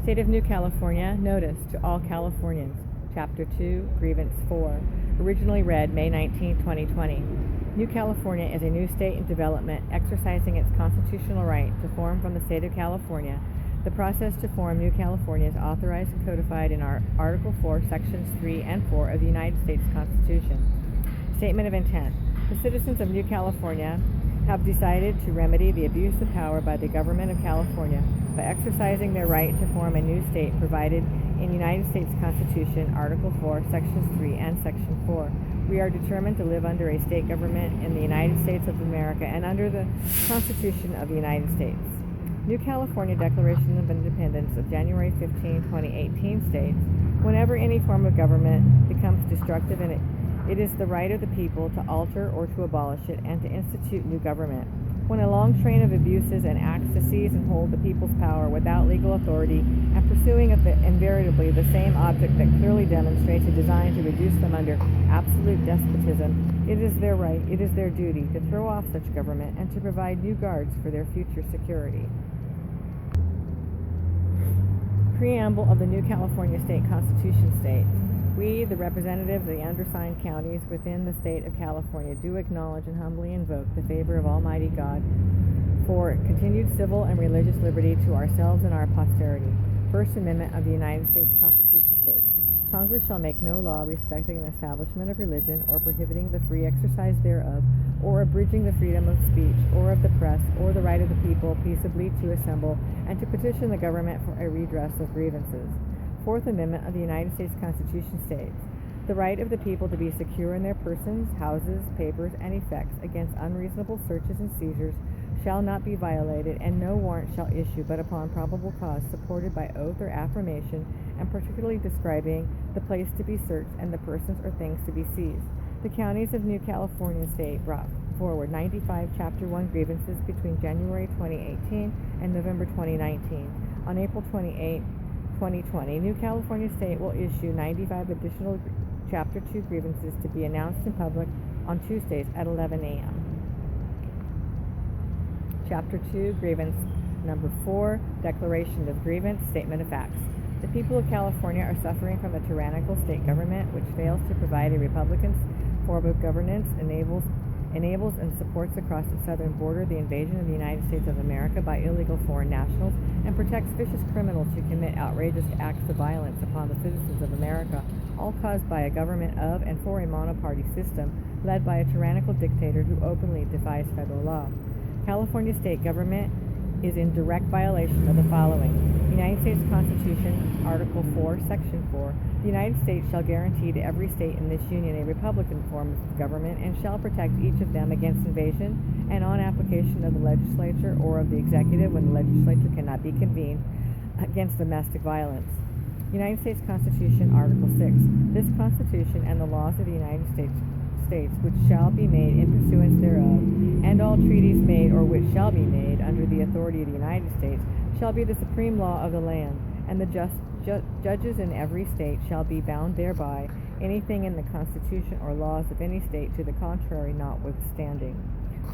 State of New California, notice to all Californians. Chapter 2, Grievance 4. Originally read May 19, 2020. New California is a new state in development exercising its constitutional right to form from the state of California. The process to form New California is authorized and codified in Article 4, Sections 3 and 4 of the United States Constitution. Statement of intent. The citizens of New California have decided to remedy the abuse of power by the government of California by exercising their right to form a new state provided in United States Constitution, Article 4, Sections 3 and Section 4. We are determined to live under a state government in the United States of America and under the Constitution of the United States. New California Declaration of Independence of January 15, 2018 states, whenever any form of government becomes destructive it is the right of the people to alter or to abolish it and to institute new government. When a long train of abuses and acts to seize and hold the people's power without legal authority and pursuing invariably the same object that clearly demonstrates a design to reduce them under absolute despotism, it is their right, it is their duty to throw off such government and to provide new guards for their future security. Preamble of the New California State Constitution states, we, the representatives of the undersigned counties within the state of California, do acknowledge and humbly invoke the favor of Almighty God for continued civil and religious liberty to ourselves and our posterity. First Amendment of the United States Constitution states, Congress shall make no law respecting an establishment of religion or prohibiting the free exercise thereof, or abridging the freedom of speech or of the press, or the right of the people peaceably to assemble and to petition the government for a redress of grievances. Fourth Amendment of the United States Constitution states, the right of the people to be secure in their persons, houses, papers, and effects against unreasonable searches and seizures shall not be violated, and no warrant shall issue but upon probable cause supported by oath or affirmation, and particularly describing the place to be searched and the persons or things to be seized. The counties of New California State brought forward 95 Chapter 1 grievances between January 2018 and November 2019. On April 28, 2020, New California State will issue 95 additional Chapter 2 grievances to be announced in public on Tuesdays at 11 a.m. Chapter 2, Grievance Number 4, Declaration of Grievance, Statement of Facts. The people of California are suffering from a tyrannical state government which fails to provide a Republican form of governance, enables and supports across its southern border the invasion of the United States of America by illegal foreign nationals, and protects vicious criminals who commit outrageous acts of violence upon the citizens of America, all caused by a government of and for a monoparty system led by a tyrannical dictator who openly defies federal law. California state government is in direct violation of the following. United States Constitution, Article 4, Section 4. The United States shall guarantee to every state in this union a Republican form of government and shall protect each of them against invasion and on application of the legislature or of the executive when the legislature cannot be convened against domestic violence. United States Constitution, Article 6. This Constitution and the laws of the United States which shall be made in pursuance thereof, and all treaties made or which shall be made under the authority of the United States, shall be the supreme law of the land, and the judges in every state shall be bound thereby, anything in the Constitution or laws of any state to the contrary notwithstanding.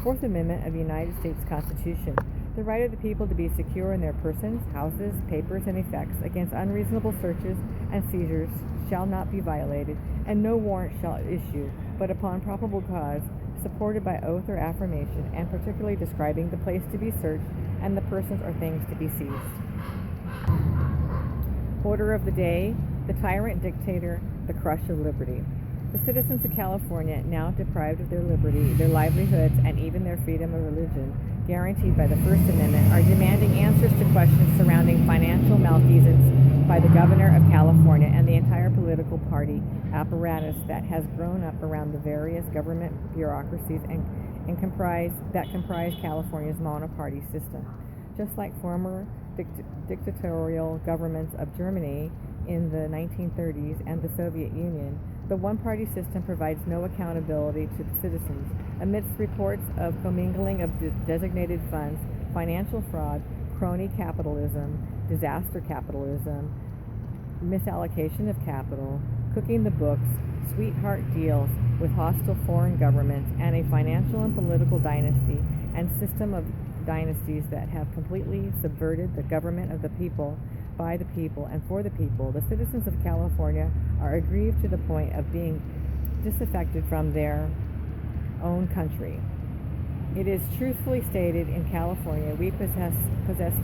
Fourth Amendment of the United States Constitution. The right of the people to be secure in their persons, houses, papers, and effects against unreasonable searches and seizures shall not be violated, and no warrant shall issue but upon probable cause, supported by oath or affirmation, and particularly describing the place to be searched and the persons or things to be seized. Order of the day, the tyrant dictator, the crush of liberty. The citizens of California, now deprived of their liberty, their livelihoods, and even their freedom of religion, guaranteed by the First Amendment, are demanding answers to questions surrounding financial malfeasance by the governor of California and the entire political party apparatus that has grown up around the various government bureaucracies and comprise California's monoparty system. Just like former dictatorial governments of Germany in the 1930s and the Soviet Union, the one-party system provides no accountability to the citizens. Amidst reports of commingling of designated funds, financial fraud, crony capitalism, disaster capitalism, misallocation of capital, cooking the books, sweetheart deals with hostile foreign governments, and a financial and political dynasty and system of dynasties that have completely subverted the government of the people, by the people and for the people, the citizens of California are aggrieved to the point of being disaffected from their own country. It is truthfully stated in California we possess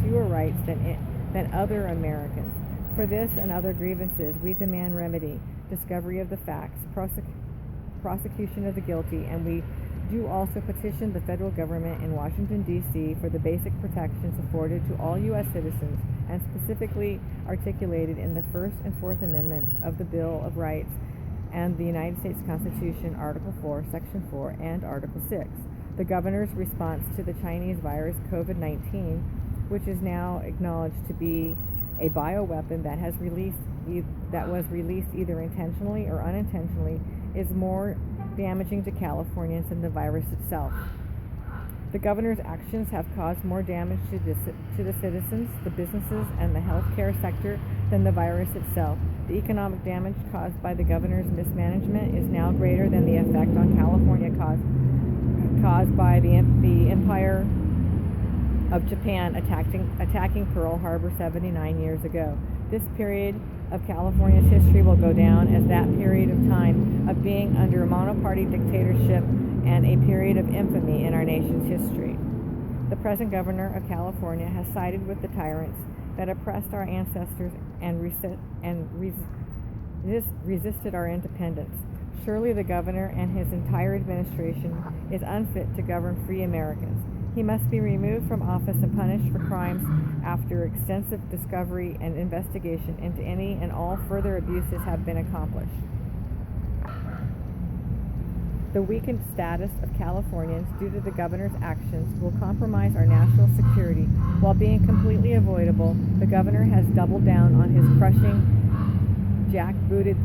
fewer rights than other Americans. For this and other grievances, we demand remedy, discovery of the facts, prosecution of the guilty, and we do also petition the federal government in Washington, D.C. for the basic protections afforded to all U.S. citizens and specifically articulated in the First and Fourth Amendments of the Bill of Rights and the United States Constitution, Article 4, Section 4, and Article 6. The governor's response to the Chinese virus COVID-19, which is now acknowledged to be a bioweapon that was released either intentionally or unintentionally, is more damaging to Californians than the virus itself. The governor's actions have caused more damage to the citizens, the businesses, and the healthcare sector than the virus itself. The economic damage caused by the governor's mismanagement is now greater than the effect on California caused by the Empire of Japan attacking Pearl Harbor 79 years ago. This period of California's history will go down as that period of time of being under a monoparty dictatorship and a period of infamy in our nation's history. The present governor of California has sided with the tyrants that oppressed our ancestors and resisted our independence. Surely the governor and his entire administration is unfit to govern free Americans. He must be removed from office and punished for crimes after extensive discovery and investigation into any and all further abuses have been accomplished. The weakened status of Californians due to the governor's actions will compromise our national security. While being completely avoidable, the governor has doubled down on his crushing, jackbooted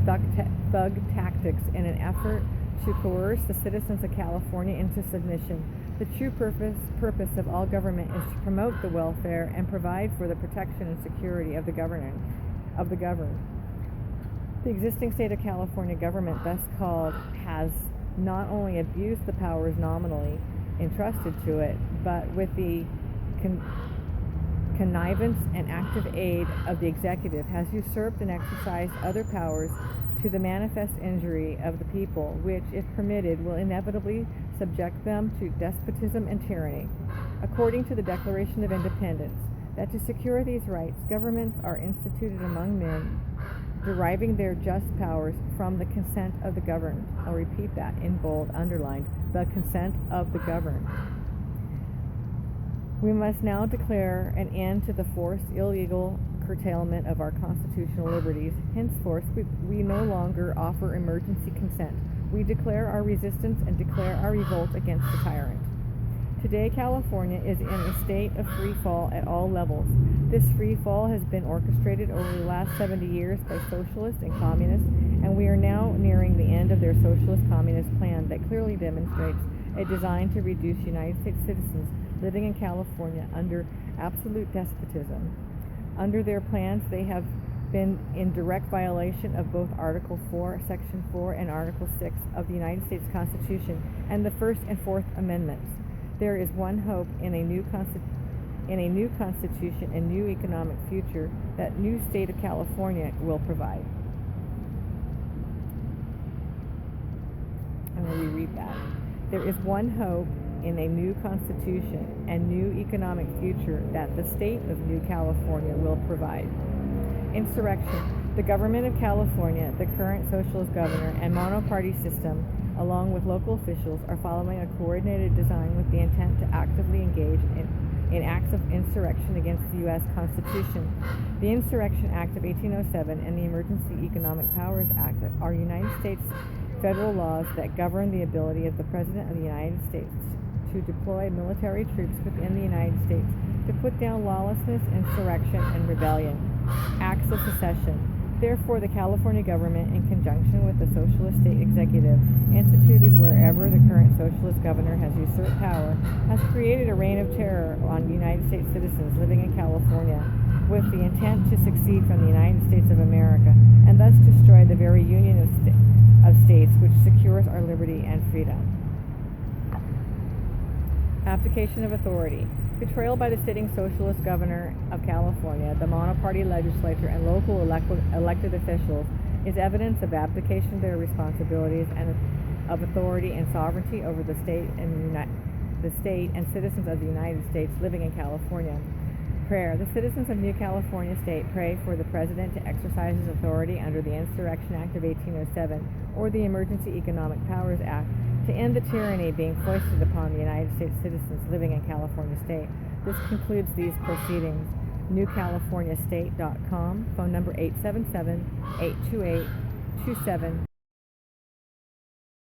thug tactics in an effort to coerce the citizens of California into submission. The true purpose of all government is to promote the welfare and provide for the protection and security of the governed. The existing state of California government, thus called, has not only abused the powers nominally entrusted to it, but with the connivance and active aid of the executive, has usurped and exercised other powers to the manifest injury of the people, which, if permitted, will inevitably subject them to despotism and tyranny. According to the Declaration of Independence, that to secure these rights, governments are instituted among men, deriving their just powers from the consent of the governed. I'll repeat that in bold, underlined, the consent of the governed. We must now declare an end to the forced, illegal curtailment of our constitutional liberties. Henceforth, we no longer offer emergency consent. We declare our resistance and declare our revolt against the tyrant. Today, California is in a state of free fall at all levels. This free fall has been orchestrated over the last 70 years by socialists and communists, and we are now nearing the end of their socialist communist plan that clearly demonstrates a design to reduce United States citizens living in California under absolute despotism. Under their plans, they have been in direct violation of both Article 4, Section 4, and Article 6 of the United States Constitution and the First and Fourth Amendments. There is one hope in a new Constitution and new economic future that new state of California will provide. I'm going to reread that. There is one hope in a new Constitution and new economic future that the state of New California will provide. Insurrection. The government of California, the current socialist governor, and monoparty system, along with local officials, are following a coordinated design with the intent to actively engage in acts of insurrection against the U.S. Constitution. The Insurrection Act of 1807 and the Emergency Economic Powers Act are United States federal laws that govern the ability of the President of the United States to deploy military troops within the United States to put down lawlessness, insurrection, and rebellion, acts of secession. Therefore, the California government, in conjunction with the socialist state executive, instituted wherever the current socialist governor has usurped power, has created a reign of terror on United States citizens living in California with the intent to secede from the United States of America and thus destroy the very union of states which secures our liberty and freedom. Application of authority. Betrayal by the sitting socialist governor of California, the monoparty legislature, and local elected officials is evidence of abdication of their responsibilities and of authority and sovereignty over the state and citizens of the United States living in California. Prayer. The citizens of New California State pray for the President to exercise his authority under the Insurrection Act of 1807 or the Emergency Economic Powers Act to end the tyranny being foisted upon the United States citizens living in California State. This concludes these proceedings. NewCaliforniaState.com, phone number 877-828-27